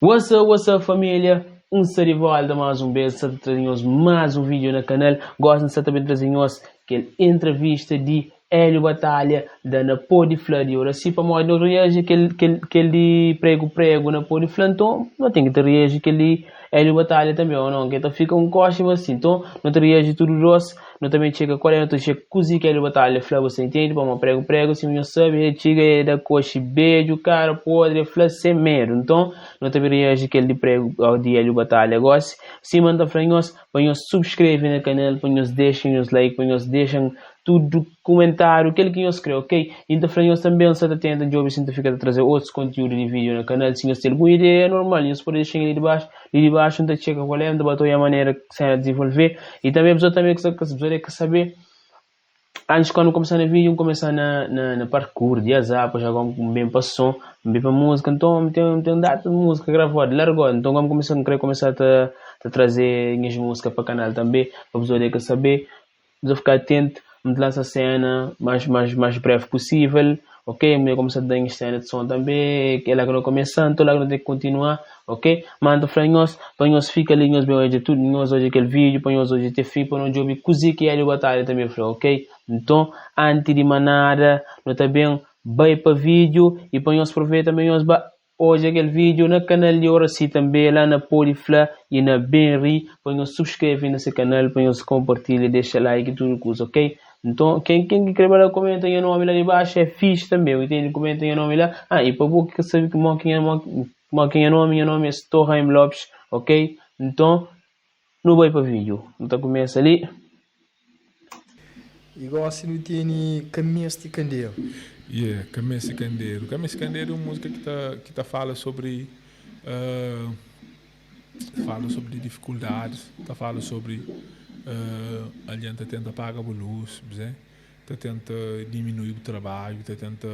What's up, família? De volta mais um vez, trazemos mais um vídeo no canal. Gostam de também trazer aquela entrevista de Hélio Batalha da na Pode Floriora. Se para modo não reage que ele prego na Pode Floriora, então não tem que te reagir que ele Hélio Batalha também ou não, que então fica coche assim, então não te reage tudo rosto, não também chega qual é, não chega cozinha que Hélio Batalha, flá você entende, para uma prego, se não sabe, chega é da coche beijo, cara, podre, flá sem medo, então não também reage que ele prego ao de Hélio Batalha, gosta, se manda para nós subscreve no canal, para nós deixem os like, para nós deixem tudo, comentário, aquele que eu escrevo, ok? Então, para nós também, se você tem de ouvir, se fica a trazer outros conteúdos de vídeo no canal, se você tem alguma ideia, é normal, você pode deixar ali de baixo, então checa qual é, debater a maneira que você vai desenvolver, e também, você também quer saber, antes quando começar no vídeo, começar na parkour, de azar, já vamos bem para som, bem para música, então tem data de música gravada, largou, então vamos começar a trazer minhas músicas para o canal também, para você quer saber, você ficar atento, me lança a cena mais breve possível, ok? Me começa a dar em cena de som também, que ela que não começando, então ela não tem que continuar, ok? Manda para nós fica ali, nós bem hoje tudo, nós hoje aquele vídeo, para nós hoje ter fim, para nós ouvir cozinha que ele batalha também, ok? Então, antes de manada, nós também vai para vídeo e para nós aproveitar também nós hoje aquele vídeo no canal de Oraci também, lá na Podifla e na Benri, para nós subscrever nesse canal, para nós compartilhar, deixa like e tudo coisa, ok? Então, quem quer ver, comenta aí o nome lá de baixo, é fixe também, entende? Comenta aí o nome lá. Ah, e para você que sabe que meu nome é Stoheim Lopes, ok? Então, não vai para vídeo. Então, começa ali. Igual assim não tem Caminhos de Candeeiro. Caminhos de Candeeiro. Caminhos de Candeeiro é uma música que tá fala sobre dificuldades, fala sobre a gente tenta pagar a luz, tenta diminuir o trabalho, tenta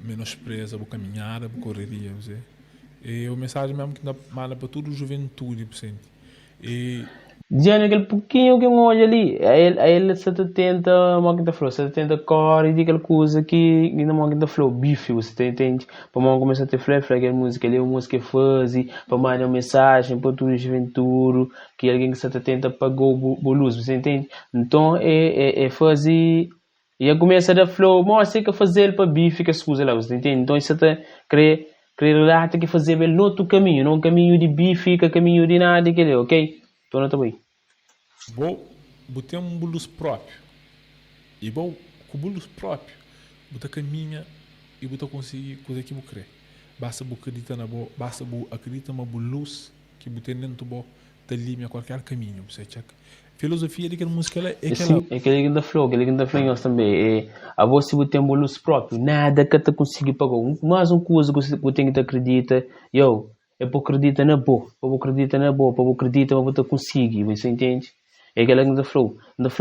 menospreza a caminhada, a correria, e a mensagem mesmo que manda para toda a juventude, e Diante aquele pouquinho que eu olho ali, aí ele se tenta, máquina flor, se tenta cor e aquela coisa que na máquina flor, bife, você entende? Para mim começar a ter flare, aquela música ali, a música faz, para mandar uma mensagem para todo o juventude, que alguém que se tenta pagou o luz, você entende? Então é fazer, e a começa da flor, mostra que fazer para bife que as coisas lá, você entende? Então isso até cria relata que fazer ele no outro caminho, não caminho de bife, que caminho de nada, aquele, ok? Então não está bem. Vou ter um bulus próprio. E vou com o bulus próprio, você caminha e você consegue coisa que você quer. Basta você acreditar basta você acreditar na bulus que você dentro do te limita qualquer caminho, você checa. Filosofia de que a música é aquela. Sim, é aquele que dá flow nós também. A você tem um bulus próprio, nada que te consiga pagar. Mais uma coisa que você tem que acreditar, é para acreditar na boa, para acreditar mas você consegue, você entende? É aquela que dá flow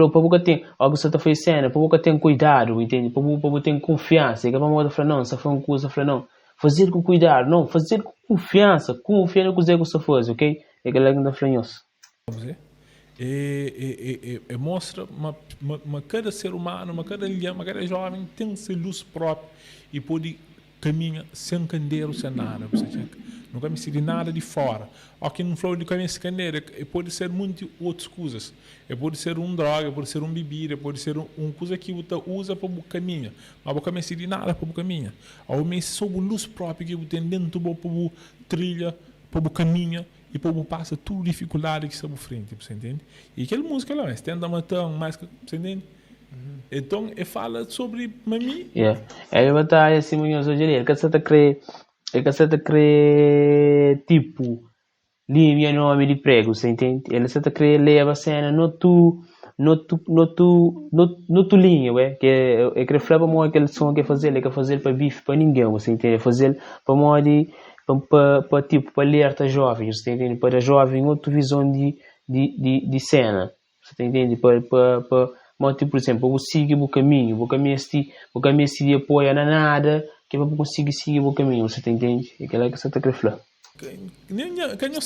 para você ter, algo que você está fazendo, para você ter cuidado, entende? Para você ter confiança, é que a mamãe fala, não, você faz uma coisa, fala, não, fazer com cuidado, não, fazer com confiança, confia no que você faz, ok? É aquela que dá flow Mostra cada ser humano, cada jovem tem sua luz própria e pode caminhar sem candeeiro, sem nada, você checa. Não vai me nada de fora. Aqui no flow de caminho sem candeeiro, pode ser muitas outras coisas. Pode ser droga, pode ser bebida, pode ser coisa que você usa para o caminho. Mas você não de nada para o caminho. Ao menos sob a luz própria que você tem dentro para o trilha, para o caminho e para o passa toda dificuldade que está à frente, você entende? E aquela música lá, estenda matão, mais que, você entende? Então, ele fala sobre mim. Ele vai estar assim, hoje ali, ele quer tipo, linha nome de prego, você entende? Ele quer leva a cena no tu linha, ué, que é que reflete muito aquele som que fazer, ele quer fazer para bife para ninguém, você entende? Fazer para modo para tipo para alerta jovens, você entende? Para jovem outra visão de cena, você entende? Para tipo, por exemplo, eu sigo o caminho este de apoio na nada, que eu consigo seguir o caminho, você entende? É aquela que você está a refletir. Quem os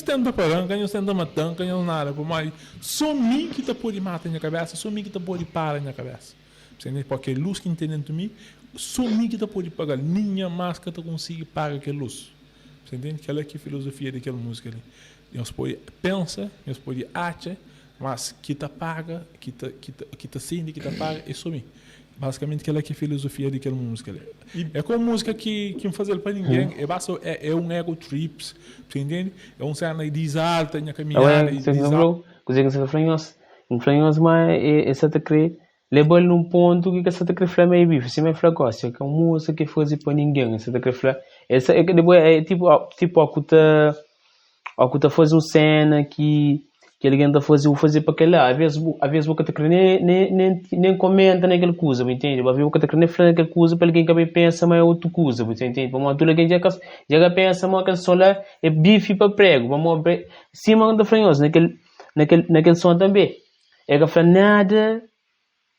tenta parando, quem os tenta matando, quem os nada, mas só mim que te pode matar na cabeça, só mim que te pode parar na cabeça. Porque luz que tem dentro de mim, sumi que pode pagar, ninguém mais que consegue pagar aquela luz. Você entende? Aquela que é a filosofia daquela música ali. Nós pode pensar, nós pode achar, mas que paga, que sente, que paga, é sumir. Basicamente, aquela que é a filosofia daquela música ali. É como música que não faz para ninguém, é um ego trips, você entende? É um cena de desalta, na caminhada. Você não coisa que você influenciou, mas essa te crê, leva num ponto que essa te crê flama e bife, se me flacosse, que é uma música que faz para ninguém, essa te crê flama, essa é que depois é tipo a que tá faz uma cena que alguém está fazer para aquele lá, às vezes o que te crê nem comenta naquela coisa, me entende? Às vezes o que te crê nem fala naquela coisa para alguém que pensa mais outra coisa, me entende? Para tudo alguém já pensa mais que só lá é bife para prego, vamos cima da franhosa naquele som também. É que fala nada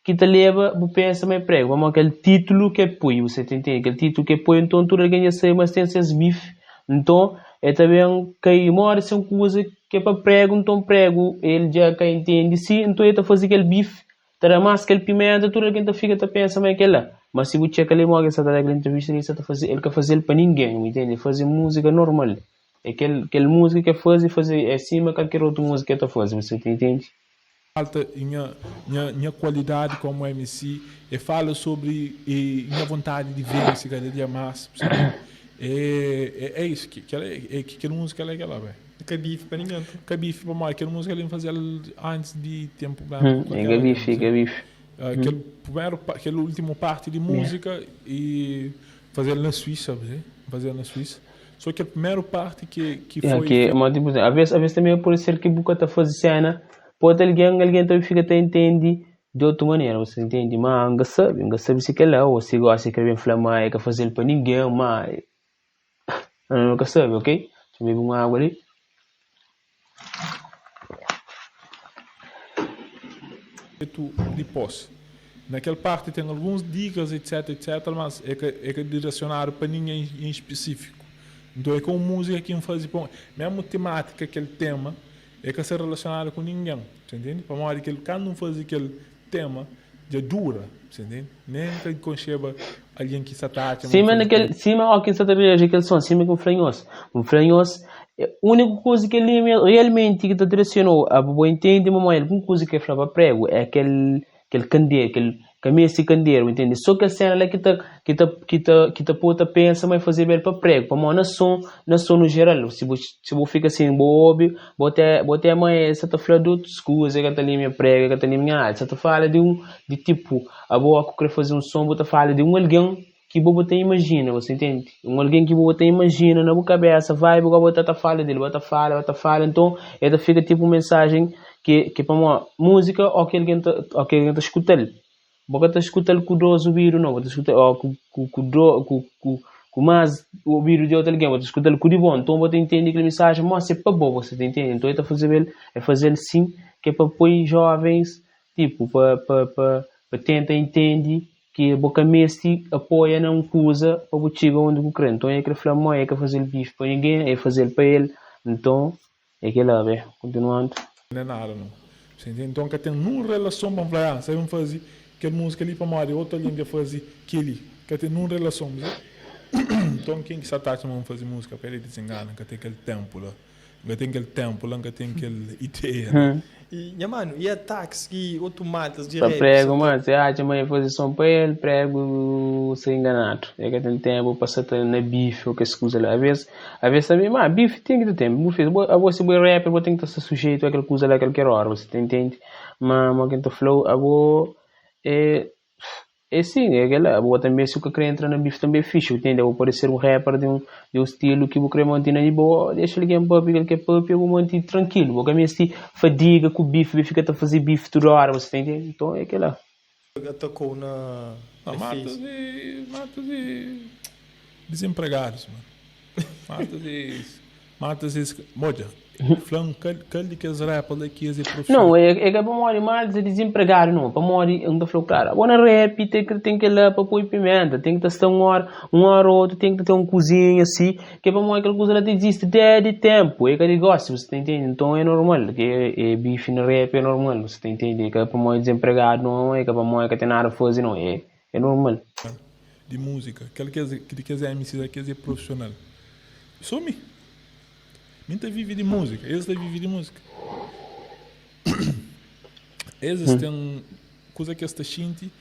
que te leva a pensar mais prego. Vamos aquele título que é põe, você entende? Aquele título que é põe, então tudo alguém já sabe, mas tem esses bife. Então, é também que mora são coisa que é para prego, então prego, ele já que entende sim, então ele está fazendo aquele bife, terá mais aquele pimenta, tudo alguém fica a pensar mais aquele lá. Mas se você checa ali, mora essa daquela entrevista, ele quer fazer para ninguém, entende? Fazer música normal. É aquele música que fazer é acima de qualquer outra música que está fazendo, você entende? Falta minha qualidade como MC e fala sobre minha vontade de ver esse cada dia mais. É isso que aquela música é aquela, velho. Cabife para ninguém. Cabife para mais, aquela música ele fazia antes de tempo. É cabife. Aquele último parte de música e fazer na Suíça, fazer na Suíça. Só que a primeira parte que foi. Mas tipo, às vezes também pode ser que o tá fazendo cena. Pode alguém também fica até entende de outra maneira, você entende? Mas não sabe se que é lá, ou se gosta de escrever inflamar, é que fazer para ninguém, mas nunca sabe, ok? Deixa eu beber uma água ali. De posse. Naquela parte tem algumas dicas, etc, mas é que direcionado para ninguém em específico. Então é com música que não faz mesmo temática, aquele tema, é que se relacionado com ninguém, você entende? Para modo que ele quando não faz aquele tema, já dura, você entende? Nem que concheba alguém que se ataca. Sim, mas quem se ataca aquele som, sim, com um franhoso, a única coisa que ele realmente que te direcionou a boa entende, mas alguma coisa que falava prego é aquele candeeiro, aquele caminho esse candeeiro, entende? Só que a cena lá que tá puta pensa mas fazer bem para prego, para uma nação no geral, se você fica assim bobo, bote mais essa tá falando de outras coisas que tá ali minha prego, que tá ali minha arte, você fala de tipo a boa que quer fazer um som, você fala de alguém que você imagina, você entende? Alguém que você imagina na sua cabeça, vai, você tá fala dele, você fala, então ela fica tipo uma mensagem que para uma música ou que alguém tá escutando. Você está escutando com dois ouvidos, não, você está escutando com mais ouvido de outro alguém, você está escutando com de bom, então você entende que a mensagem, mas é para bom, você entende? Então ele fazer sim, que é para pôr jovens, tipo, para tentar entender que a boca mestre apoia não coisa para o chegar onde o crente. Então é que falar é que fazer bife para ninguém, é fazer para ele, então é que lá, velho, continuando. Não é nada, não. Você entende? Então que tem uma relação para falar, sabe fazer aquela música ali para morrer, outra língua fazer aquele, que tem uma relação, então quem que se ataca a fazer música para ele desengana, que tem aquele tempo lá, que tem aquele ideia. E mano, e ataques que automatas de rap? Prego, mano, você acha uma posição para ele, prego ser enganado. É que tem tempo para ser na bife ou que escusa lá. Às vezes também, mas bife tem que ter tempo. Você é rapper, você tem que estar sujeito àquela coisa lá, qualquer hora, você entende? Mas quem está flow, sim, é aquela. Vou também se eu querer entrar na bife também é fixe, entende? Eu vou parecer um rapper de um estilo que eu querer manter na boa, deixa ele ele quer pop, eu vou manter tranquilo. Vou também se fadiga com o bife fica a fazer bife toda hora, você entende? Então é aquela. Atacou na matas e desempregados, mano. matas e moja. Falando que as rappers aqui é profissional. Não, é que para morrer mais é desempregado, não. Para morrer, não falou claro. Agora rap tem que ir lá para pôr pimenta, tem que estar uma hora ou outra, tem que ter uma cozinha assim, que é para morrer aquela coisa lá existe desde tempo, é que ele gosta, você entende? Então é normal, que é bife no rap é normal, você entende? É que para morrer desempregado não, é que para morrer que tem nada a fazer, não, é normal. de música, que ele quer dizer MC, ele quer dizer profissional. Some. Minta vive de música, eles vivem de música. Eles têm coisa que esta gente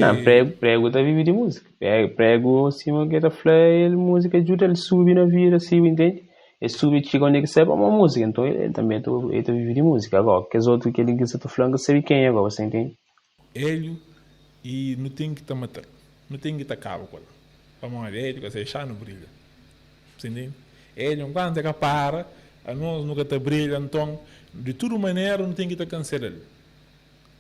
Não, prego tá vive de música. Prego, assim, que tá falando, música ajuda ele subir na vida, assim, entende? Ele sube, chega onde que sabe uma música, então ele também tá vive de música. Agora, que os outros que ele está falando, sabe quem é agora, você entende? Ele, e não tem que estar matando, não tem que estar cabo com ele. Vamos lá, ele, que você chá não brilha. Você entende? Ele, quando é para, a nós nunca está brilha, então, de toda maneira, não tem que estar cancelando.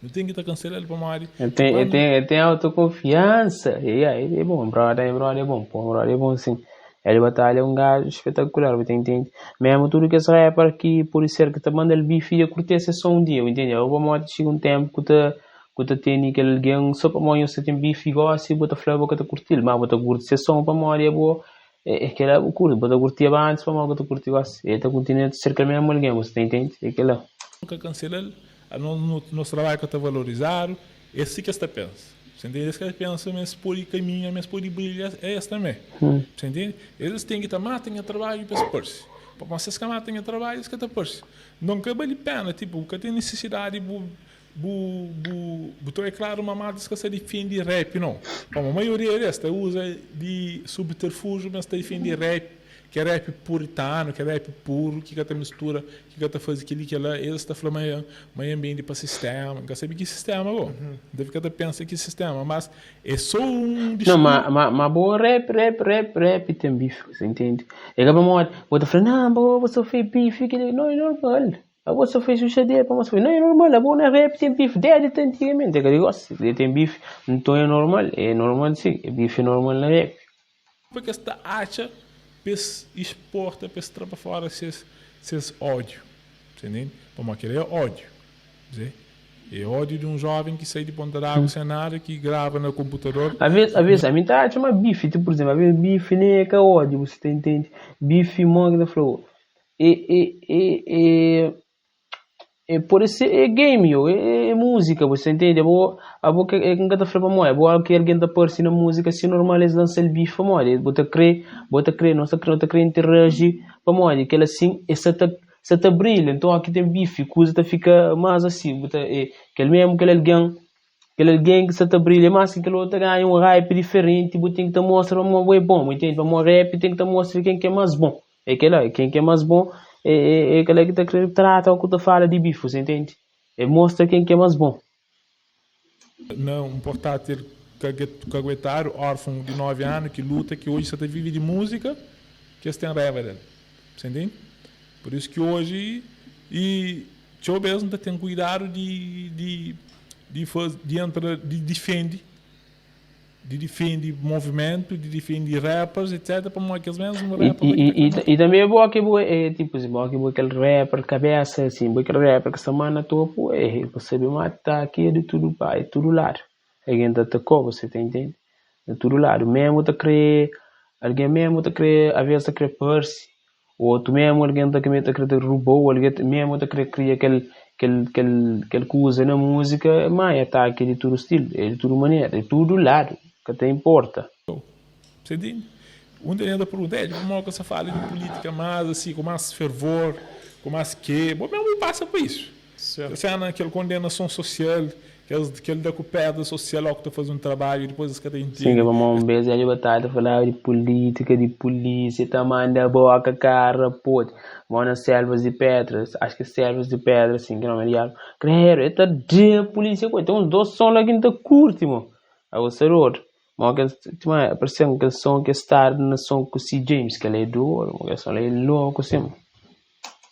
Não tem que estar cancelando para Mari. Ele tem autoconfiança. E aí, é bom, brother é bom. Pô, brother é bom, sim. Ele batalha é um gajo espetacular, você entende? Mesmo tudo que esse rapper aqui, por ser que te manda ele bife e curtir esse som um dia, entende? Eu vou morrer, chega um tempo que te tem aquele alguém, só para morrer, você tem bife igual assim, bota flor, bota curtir, mas bota curtir esse som para morrer, é bom. É que ele é curto, bota curtir antes para morrer, bota curtir igual assim. Ele está continuando a cercar mesmo alguém, você entende? É que lá. Nunca cancela nosso trabalho que está valorizado, esse que está pensa. Você entende? Esse que pensa, mas por ir caminho, mas por ir brilhar, é esse também. Você entende? Eles têm que estar tem trabalho para se pôr-se. Para vocês que têm trabalho, eles que estão pôr-se. Não cabe a pena, tipo, que tem necessidade é claro, uma marca que se defende rap, não. A maioria desta usa de subterfúgio, mas está defende rap, que é rap puritano, que é rap puro, que está mistura, que está fazendo aquilo que ela, eles estão falando mais bem para sistema, que sabe que sistema, bom. Deve que pensa que sistema, mas é só um não, mas boa rap tem bife, você entende? É que vamos outra falando, não, boa, você fez bife, que não é normal. Você fez o CD para você, não é normal, a boa na rap tem bife, desde antigamente, é que eu gosto, tem bife, então é normal sim, bife é normal na rap. Porque esta acha pes exporta, pes para fora esses ódio, entende? Como aquele é ódio, é ódio de um jovem que sai de Ponta d'Água sem nada, que grava no computador. Às vezes a mim tá chama bife, tipo, por exemplo, às vezes bife nem é que ódio, você entende? Bife manga da flor, por isso é game, é música, você entende? A boa que é que tá falando para é boa que alguém tá por na música, se normal eles lançam bife para moi, bota crer, não tá querendo interagir para moi, que ela assim, essa tá brilha, então aqui tem bife, coisa tá fica mais assim, bota que ele mesmo que alguém que se tá brilha, mas que ele outro ganha um hype diferente, bota tem que mostrar uma é bom, entende? Para moi rap tem que mostrar quem que é mais bom, é que lá, quem que é mais bom. É aquele que trata o que tu fala de bife, você entende? Mostra quem que é mais bom. Não, um portátil caguetário, órfão de 9 anos, que luta, que hoje só vive de música, que eles têm raiva dele. Você entende? Por isso que hoje, e eu mesmo tenho cuidado de defender movimento, de defender rappers, etc. Para aqueles mesmos rappers. E também é bom que tipo assim, bom que aquele rapper cabeça assim, aquele rapper que semana topo, você vai matar aqui de tudo pai, tudo lado. Alguém te atacou, você tá entendendo? De tudo lado, mesmo te crê, alguém mesmo te crê, às vezes te crê Percy, ou outro mesmo alguém te crê roubou, alguém mesmo te crê cria aquele coisa na música, mas ataque de todo estilo, de toda maneira, de todo lado. Que até importa. Você entende? Um dia ainda pergunta, como que você fala de política mais assim, com mais fervor, com mais que, bom, mesmo passa por isso. Você é naquela condenação social, que ele dá com pedra social, que está fazendo um trabalho e depois as cadeias inteiras. Sim, que vamos um beijo ali batalha, falar de política, de polícia, tamanho da boca, cara, pô, vão nas selvas de pedras, acho que selvas de pedras, assim, que não é diabo. Creio, é de polícia, tem uns dois sons lá que não tá curto, mano. Aí você outro. Mas parece que som que está na som com o C. James, que ele é duro, que som é louco, assim.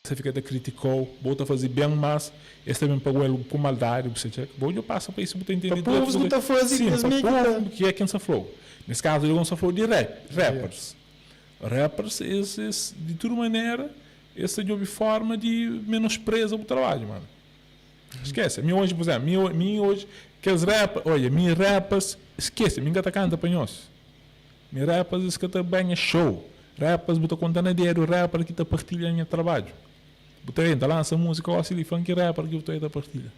Você fica de criticou, volta a fazer bem, mas esse também pagou ele com maldade, você checa. Bom, eu passo para isso, você entender. Para povos que está fazendo, sim, que é quem se falou. Nesse caso, ele não se falou de rappers. Rappers, esses, de toda maneira, essa de forma de menospreza o trabalho, mano. Esquece, mim hoje, por exemplo, mim hoje, que os rappers, olha, mim rappers, esquece, mim gata canta para nós. Mim rappers, isso que tá bem é show. Rappers, botou contando dinheiro, rapper que tá partilhando o trabalho. Botei, tá lança música, ou assim, funk rapper que botei da partilha.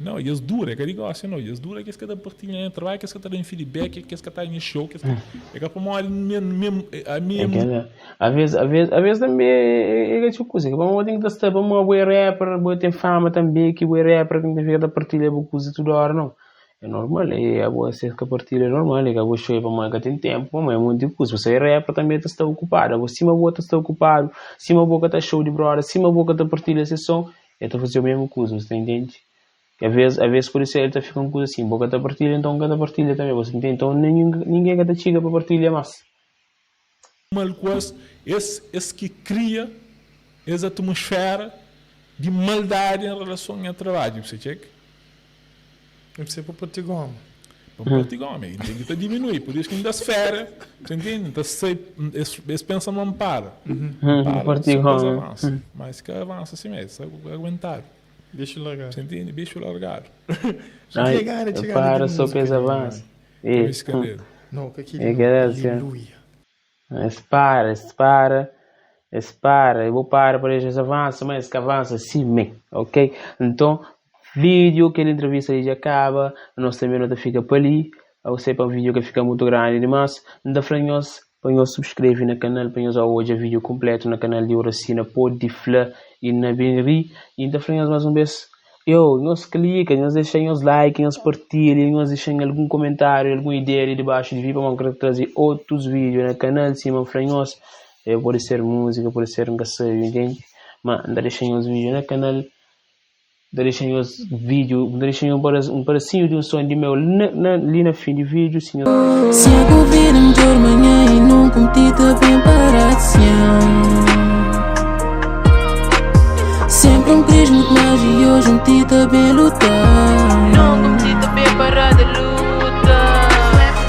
Não, e as duras, que negócio, não. E as duras que es que tá partilhando trabalho, que es que tá dando feedback, que es que tá em show, que es que é que para uma mesmo a minha Às vezes também é tipo coisa, que vamos ter que estar para uma boa rapper, boa ter fama também, que boa rapper tem que ficar da partilha boa coisa toda hora, não. É normal, é a boa ser que a partilha é normal, é que a boa show é para uma que tem tempo, mas é muito coisa. Você é rapper também está ocupado, você uma boa está ocupado, se uma boa está show de brother, se uma boa está partilha sessão, é para fazer o mesmo coisa, você entende? Que às vezes por isso ele está ficando coisa assim, boa está partilha, então cada partilha também, você entende? Então ninguém cada chega para partilha mais. uma coisa, esse que cria essa atmosfera de maldade em relação ao trabalho, você checa? Não precisa para Portugal. Para Portugal, tem que diminuir, por isso que ainda esfera, você entende? Então, esse pensamento para. Portugal. Mas que avança assim mesmo, sabe aguentar. Bicho largado. Você entende? Bicho largado. Ai, para, só pesa avança. Não, que aquilo. Aleluia. Espara, eu vou parar para eles avança, mas que avança sim, man, ok? Então, vídeo, aquela entrevista aí já acaba, nós também não fica por ali, eu sei para um vídeo que fica muito grande demais, não para nós subscreve no canal, para nós hoje vídeo completo no canal de Oracina, Podifla e na Benri, e então para nós mais um beijo. Nós clica, nós deixamos like, nós partilhem, nós deixamos algum comentário, alguma ideia ali debaixo de vídeo para trazer outros vídeos no canal, cima para nós. Pode ser música, pode ser um gaceiro, entende? Mas deixamos vídeo no canal, deixamos vídeo, deixamos um pedacinho de um som de meu ali na fim de vídeo, senhor. Se a governo de manhã e não competita bem parado, sempre queres muito mais e hoje um tita bem lutar. Não competita bem parado de luta.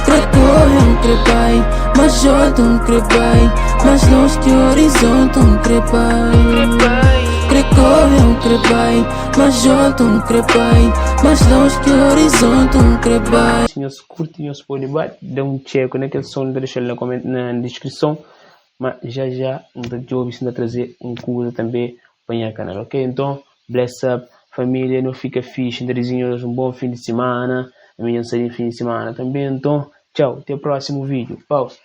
Tracorre crepai, mas jota crepai, mas longe que horizonte crepai. Crecorre crepai, mas jota crepai, mas longe que horizonte crepai. Senhores, curtem o Spotify, dá um check naquele som, deixa ele na descrição. Mas já, eu vou trazer um curso também para o canal, ok? Então, bless up, família, não fica fixe, desenhos, um bom fim de semana, amanhã seria fim de semana também, então, tchau, até o próximo vídeo, pausa.